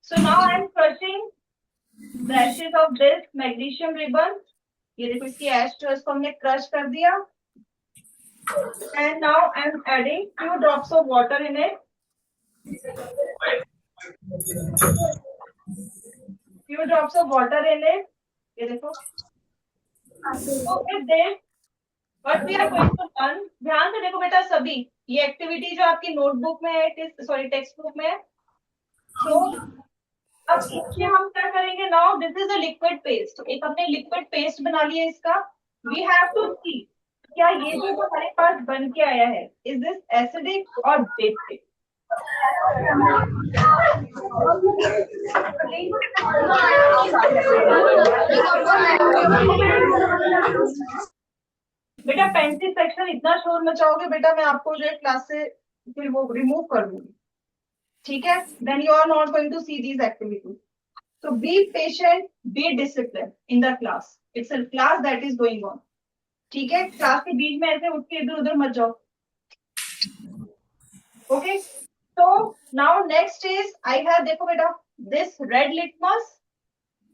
So now I am crushing the ashes of this magnesium ribbon. ये देखो इसकी एश जो है इसको हमने क्रश कर दिया। And now I am adding few drops of water in it, few drops of water in it. ये देखो। So with this, what we are going to learn, ध्यान से देखो बेटा सभी, ये एक्टिविटी जो आपकी नोटबुक में है, सॉरी टेक्स्ट बुक में है। तो अब इससे हम क्या करेंगे? Now this is a liquid paste, एक हमने लिक्विड पेस्ट बना लिया इसका। वी हैव टू सी क्या ये जो हमारे पास बन के आया है, इज दिस एसिडिक और बेसिक? बेटा पेंसिल सेक्शन इतना शोर मचाओगे बेटा, मैं आपको जो है क्लास से फिर वो रिमूव कर दूंगी, ठीक है? Then you are not going to see these activities. So be patient, be disciplined in the class. It's a class that is going on. ठीक है, क्लास के बीच में ऐसे उठ के इधर उधर मत जाओ। Okay, so now next is I have, देखो बेटा, this red litmus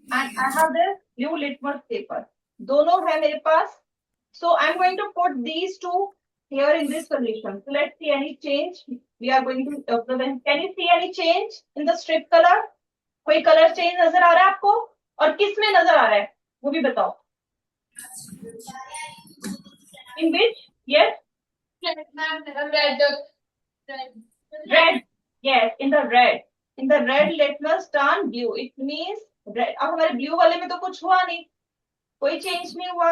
and I have this blue litmus paper. दोनों है मेरे पास. So I'm going to put these two here in this solution. So let's see any change. We are going to observe. Can you see any change in the strip color? कोई कलर चेंज नजर आ रहा है आपको? और किस में नजर आ रहा है वो भी बताओ। In which? Yes, red, yes, in the red, in the red litmus turn blue, it means red. अब हमारे ब्लू वाले में तो कुछ हुआ नहीं, कोई चेंज नहीं हुआ।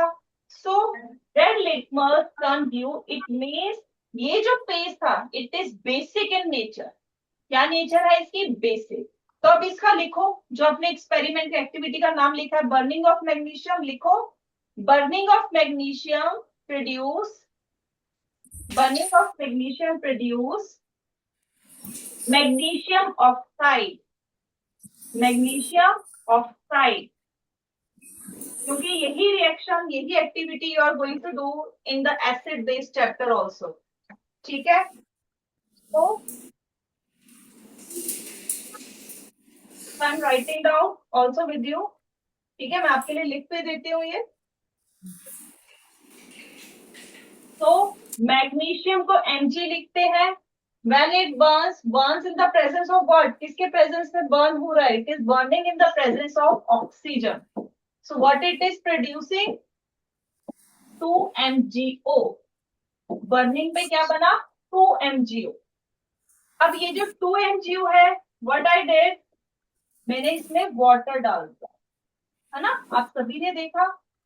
So red litmus turn blue, it means ये जो पेस्ट था it is basic in nature. क्या नेचर है इसकी? बेसिक। तो अब इसका लिखो, जो अपने एक्सपेरिमेंट की एक्टिविटी का नाम लिखा है बर्निंग ऑफ मैग्नीशियम, लिखो burning of magnesium produce, burning of magnesium produce magnesium oxide, magnesium oxide. क्योंकि यही रिएक्शन, यही activity you are going to do in the acid base chapter also, ठीक है? तो I'm writing down also with you, ठीक है? मैं आपके लिए लिख पे देती हूँ ये। तो मैग्नीशियम को Mg लिखते हैं। When it burns, burns in the presence of what? किसके प्रेजेंस में बर्न हो रहा है? It is burning in the presence of oxygen. So what it is producing? 2MgO. Burning पे क्या बना? 2MgO. अब ये जो 2MgO है, what I did, मैंने इसमें वाटर डाल दिया, है ना? आप सभी ने देखा।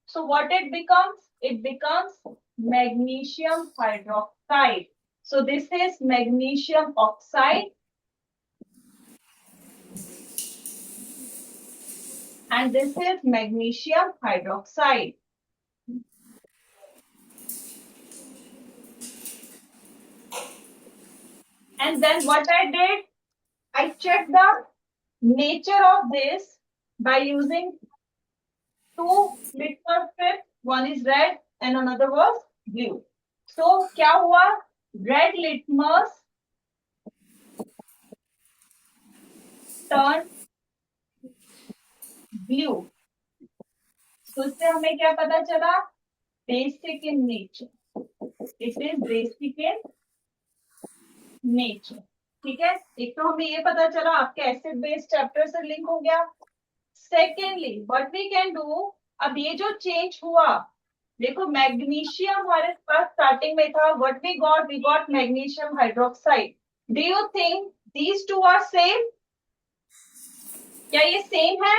So what it becomes? It becomes magnesium hydroxide. So this is magnesium oxide and this is magnesium hydroxide. And then what I did, I checked the nature of this by using two litmus strips. One is red and another was blue. So क्या हुआ? Red litmus turned blue. तो इससे हमें क्या पता चला? Basic in nature. It is basic in nature. ठीक है, एक तो हमें ये पता चला आपके एसिड बेस चैप्टर से लिंक हो गया। Secondly what we can do, अब ये जो चेंज हुआ, देखो मैग्नीशियम हमारे पास स्टार्टिंग में था, what we got magnesium hydroxide. Do you think these two are same? क्या ये सेम है?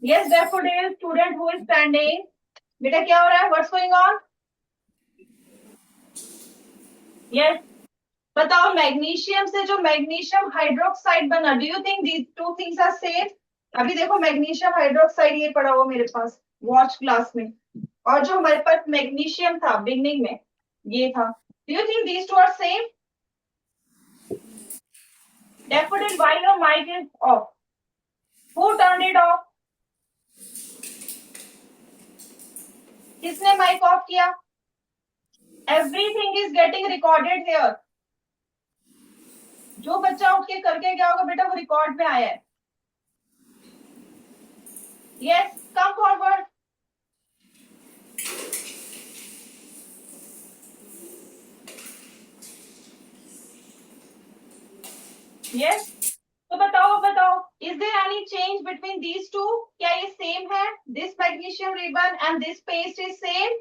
Yes Daffodil student who is standing. बेटा क्या हो रहा है? What's going on? यस, बताओ मैग्नीशियम से जो मैग्नीशियम हाइड्रोक्साइड बना, do you think these two things are same? अभी देखो मैग्नीशियम हाइड्रोक्साइड ये पड़ा हुआ मेरे पास वॉच क्लास में, और जो हमारे पास मैग्नीशियम था बिगनिंग में ये था। Do you think these two are same? Daffodil, why your mic is off? Who turned it off? किसने माइक ऑफ किया? Everything is getting recorded here. जो बच्चा उठ के करके गया होगा बेटा वो रिकॉर्ड में आया है। Yes, come forward. Yes. तो बताओ is there any change between these two? क्या ये सेम है? This magnesium ribbon and this paste is same?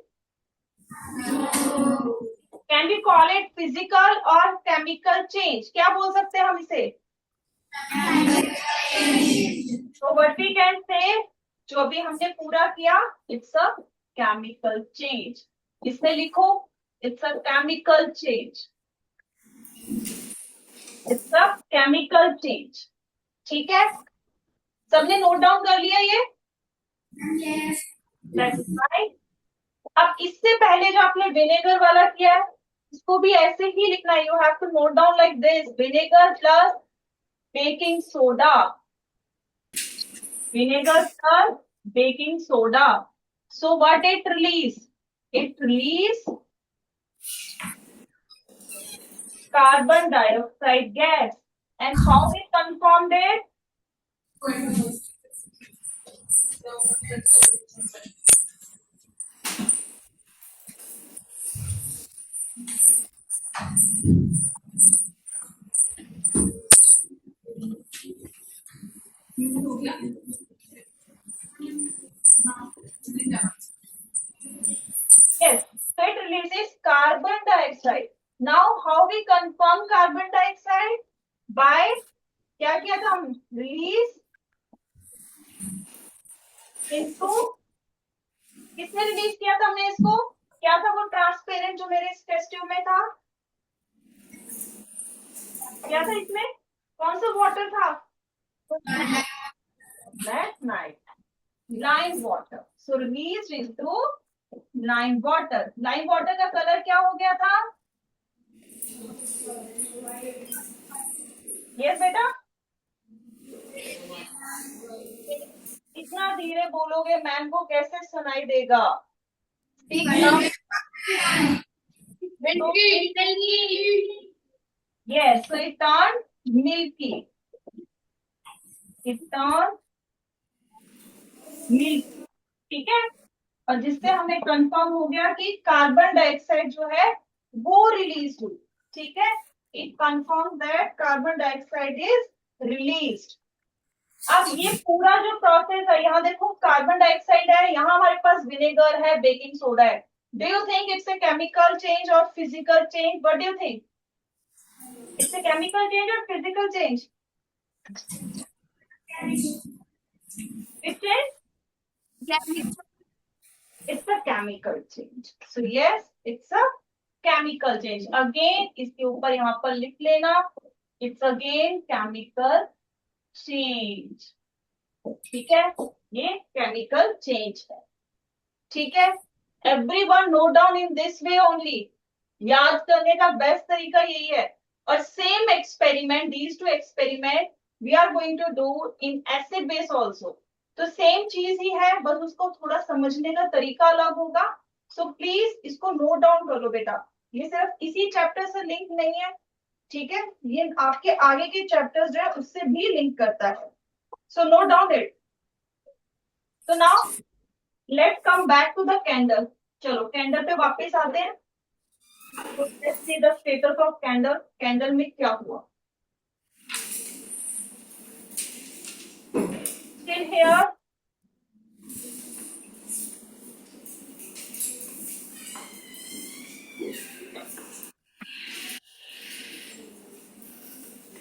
Can we call it physical or chemical change? क्या बोल सकते हैं हम इसे? So what we can say, जो भी हमने पूरा किया, it's a chemical change. इसमें लिखो, it's a chemical change. It's a chemical change. ठीक है? सबने नोट डाउन कर लिया ये? Yes. That's right. अब इससे पहले जो आपने विनेगर वाला किया है, इसको भी ऐसे ही लिखना है. You have to note down like this: vinegar plus baking soda. Vinegar plus baking soda. So what it release? It release carbon dioxide gas. And how we confirmed it? Yes, so it releases carbon dioxide. Now, how we confirm carbon dioxide? By क्या किया था हम? Release into, किसने रिलीज किया था हमने इसको? क्या था वो ट्रांसपेरेंट जो मेरे इस टेस्ट ट्यूब में था? क्या था इसमें? कौन सा वाटर था? That's night. Lime water. So released into lime water. Lime water का कलर क्या हो गया था? Yes बेटा? इतना धीरे बोलोगे मैम को कैसे सुनाई देगा? Yes, so it turned milky. It turned milky. ठीक है? और जिससे हमें कंफर्म हो गया कि कार्बन डाइऑक्साइड जो है वो रिलीज हुई. ठीक है? It confirmed that carbon dioxide is released. अब ये पूरा जो प्रोसेस है, यहाँ देखो कार्बन डाइऑक्साइड है, यहाँ हमारे पास विनेगर है, बेकिंग सोडा है. Do you think it's a chemical change और physical change? What do you think? It's a chemical change और physical change? It's a chemical change. So yes, it's a chemical change. Again, इसके ऊपर यहाँ पर लिख लेना. It's again chemical change. ठीक है? ये chemical change है. ठीक है? Everyone note down in this way only. याद करने का बेस्ट तरीका यही है. और same experiment, these two experiment, we are going to do in acid base also. तो सेम चीज ही है, बस उसको थोड़ा समझने का तरीका अलग होगा. सो प्लीज इसको नोट डाउन कर लो बेटा. ये सिर्फ इसी चैप्टर से लिंक नहीं है. ठीक है? ये आपके आगे के चैप्टर्स जो है उससे भी लिंक करता है. So note down it. तो now let's come back to the candle. चलो कैंडल पे वापस आते हैं. तो let's see the status of candle. Candle में क्या हुआ? Still here.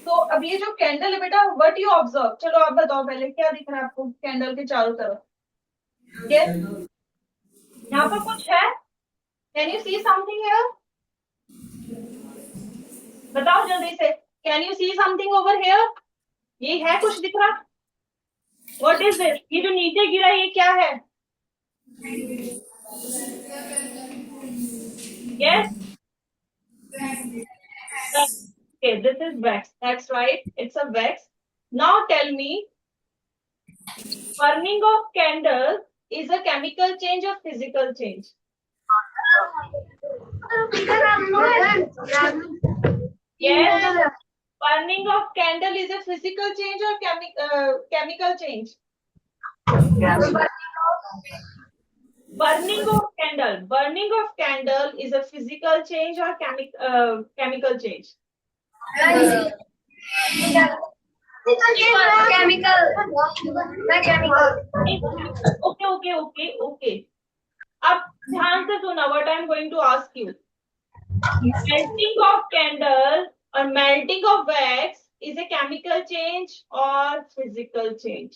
तो अब ये जो कैंडल है बेटा, व्हाट यू ऑब्जर्व? चलो आप बताओ पहले क्या दिख रहा है आपको कैंडल के चारों तरफ? यस, यहाँ पर कुछ है? Can you see something here? बताओ जल्दी से, can you see something over here? ये है कुछ दिख रहा? What is this? ये जो नीचे गिरा ये क्या है? Yes, okay, this is wax. That's right, it's a wax. Now tell me, burning of candle is a chemical change or physical change? Yes, burning of candle is a physical change or chemical change? Burning of candle is a physical change or chemical change? Okay. अब ध्यान से सुना what I'm going to ask you. Melting of candle or melting of wax is a chemical change or physical change?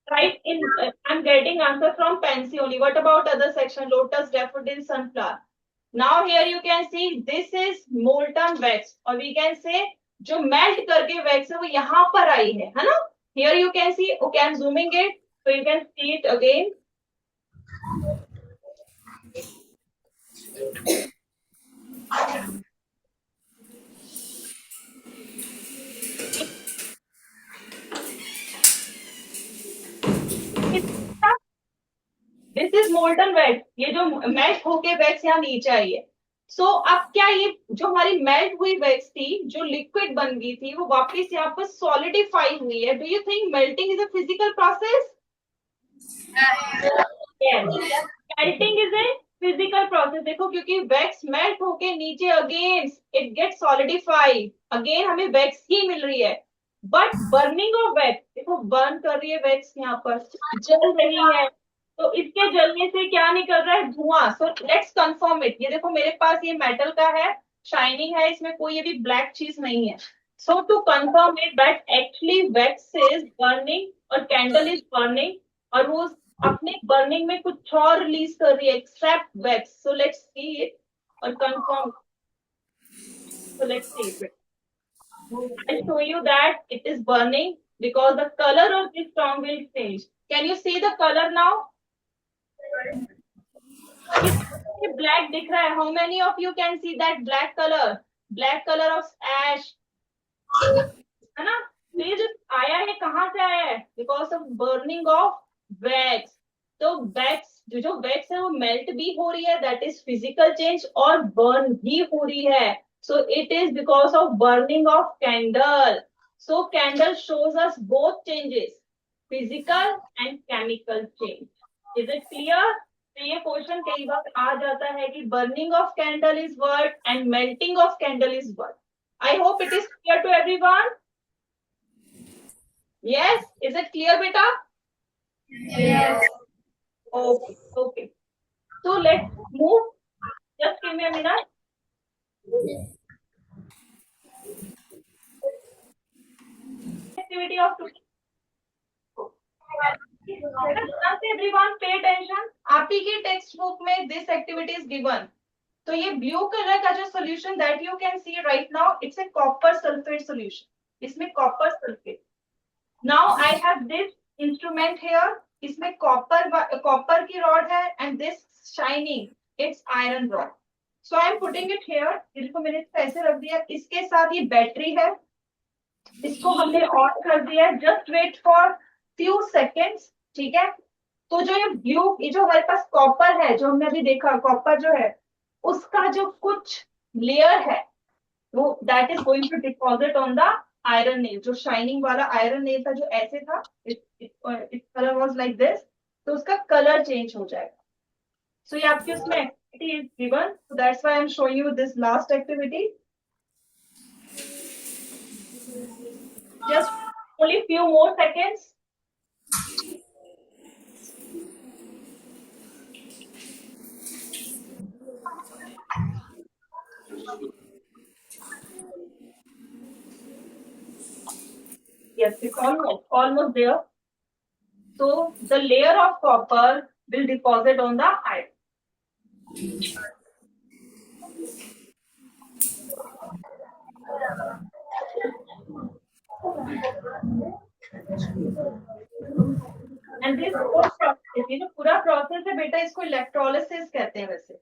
Right in, I'm getting answer from Pansy only. What about other section? Lotus, daffodil, sunflower. Now here you can see this is molten wax, or we can say जो melt करके wax है वो यहाँ पर आई है ना? Here you can see. Okay, I'm zooming it so you can see it again. This is molten wait, ये जो मेल्ट होके वैक्स यहाँ नीचे आई है. सो अब क्या ये जो हमारी मेल्ट हुई वैक्स थी जो लिक्विड बन गई थी वो वापस यहाँ पर सॉलिडिफाई हुई है. Do you think melting is a physical process? Melting is a physical process. देखो क्योंकि वैक्स मेल्ट होके नीचे again it get solidified, again हमें वैक्स ही मिल रही है. बट बर्निंग ऑफ वैक्स, देखो बर्न कर रही है वैक्स, यहाँ पर जल रही है, तो इसके जलने से क्या निकल रहा है? धुआं. So let's confirm it. ये देखो मेरे पास ये मेटल का है, शाइनिंग है, इसमें कोई अभी ब्लैक चीज नहीं है. So to confirm it that actually wax is burning और कैंडल इज बर्निंग, और वो अपने बर्निंग में कुछ और रिलीज कर रही है except wax. So let's see it और confirm. So let's see it. I'll show you that it is burning because the color of this song will change. Can you see the color now? Black दिख रहा है. How many of you can see that black color? Black color of ash, है ना? तो ये जो आया है कहाँ से आया है? Because of burning of wax. तो wax जो wax है वो मेल्ट भी हो रही है, that is physical change, और burn भी हो रही है. So it is because of burning of candle. So candle shows us both changes, physical and chemical change. Is it clear? तो ये क्वेश्चन कई बार आ जाता है कि burning of candle is what and melting of candle is what. I hope it is clear to everyone. Yes, is it clear, beta? Yes. Okay. So let's move. Just give me a minute. Activity of today. Everyone pay attention. आप ही की टेक्स्ट बुक में this activity is given. तो ये ब्लू कलर का जो solution that you can see right now, it's a copper sulphate solution. इसमें copper sulphate. Now I have this instrument here. इसमें कॉपर की रॉड है and this shining it's iron rod. So I am putting it here. इसको मैंने ऐसे रख दिया. इसके साथ ये बैटरी है, इसको हमने ऑन कर दिया. Just wait for few seconds. ठीक है. तो जो ये ब्लू, ये जो हमारे पास कॉपर है जो हमने अभी देखा, कॉपर जो है उसका जो कुछ लेयर है वो that is going to deposit on the iron nail. जो शाइनिंग वाला आयरन नेल था जो ऐसे था, it colour was like this, तो उसका कलर चेंज हो जाएगा. सो ये आपके उसमें activity is given. So that's why I am showing you this last activity. Just only few more seconds. Yes, it's almost there. So the layer of copper will deposit on the iron. And this whole process, ये जो पूरा प्रोसेस है बेटा, इसको इलेक्ट्रोलिसिस कहते हैं। वैसे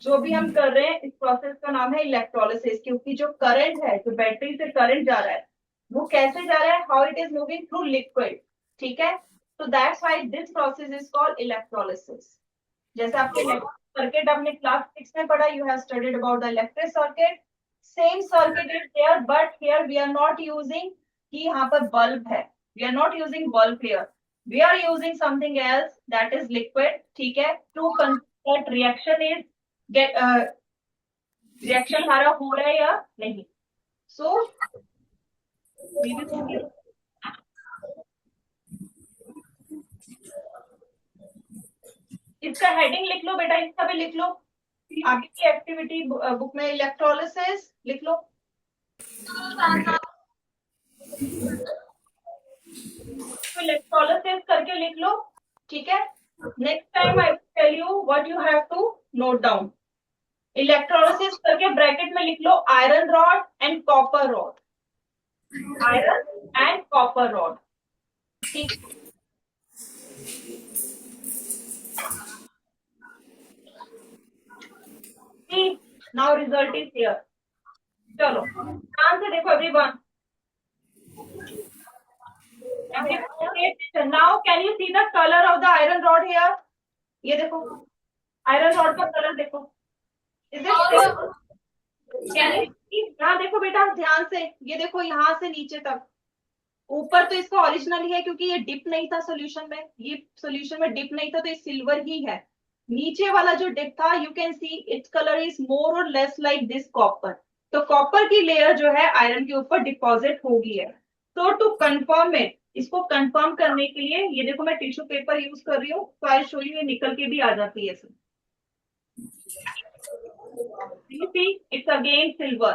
जो भी हम कर रहे हैं इस प्रोसेस का नाम है इलेक्ट्रोलिसिस, क्योंकि जो करंट है, जो बैटरी से करंट जा रहा है, वो कैसे जा रहा है, how it is moving through liquid. ठीक है, तो that's why this process is called electrolysis. जैसे आपके सर्किट आपने क्लास 6 में पढ़ा, you have studied about the electric circuit, same circuit is there, but here we are not using कि यहाँ पर बल्ब है, we are not using bulb here, we are using something else that is liquid. ठीक है, to that reaction is get reaction हमारा हो रहा है या नहीं। सो इसका हेडिंग लिख लो बेटा, इसका भी लिख लो, आगे की एक्टिविटी बुक में इलेक्ट्रोलिसिस लिख लो। इलेक्ट्रोलिसिस करके लिख लो। ठीक है, next time I will tell you what you have to note down. Electrolysis करके ब्रैकेट में लिख लो iron rod and copper rod, iron and copper rod. ठीक, नाउ रिजल्ट इज हियर। चलो ध्यान से देखो everyone. Now can you see the colour of the iron rod here? ये देखो आयरन रॉड का कलर देखो, इज इट? यहाँ देखो बेटा ध्यान से, ये देखो यहाँ से नीचे तक, ऊपर तो इसका ओरिजिनल ही है क्योंकि ये डिप नहीं था सॉल्यूशन में, ये सॉल्यूशन में डिप नहीं था तो ये सिल्वर ही है। नीचे वाला जो डिप था, you can see its colour is more और लेस लाइक दिस कॉपर। तो कॉपर की लेयर जो है आयरन के ऊपर डिपॉजिट हो गई है। तो टू कंफर्म इट, इसको कंफर्म करने के लिए ये देखो मैं टिश्यू पेपर यूज कर रही हूँ, तो आई शो यू, ये निकल के भी आ जाती है। इट्स अगेन सिल्वर,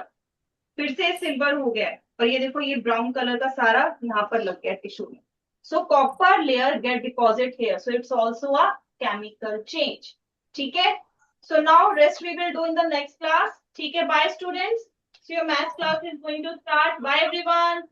फिर से सिल्वर हो गया है, और ये देखो ये ब्राउन कलर का सारा यहाँ पर लग गया टिश्यू में। So copper layer get deposit here, so it's also a chemical change. ठीक है, so now rest we will do in the next class. ठीक है, bye students, so your maths class is going to start. Bye everyone.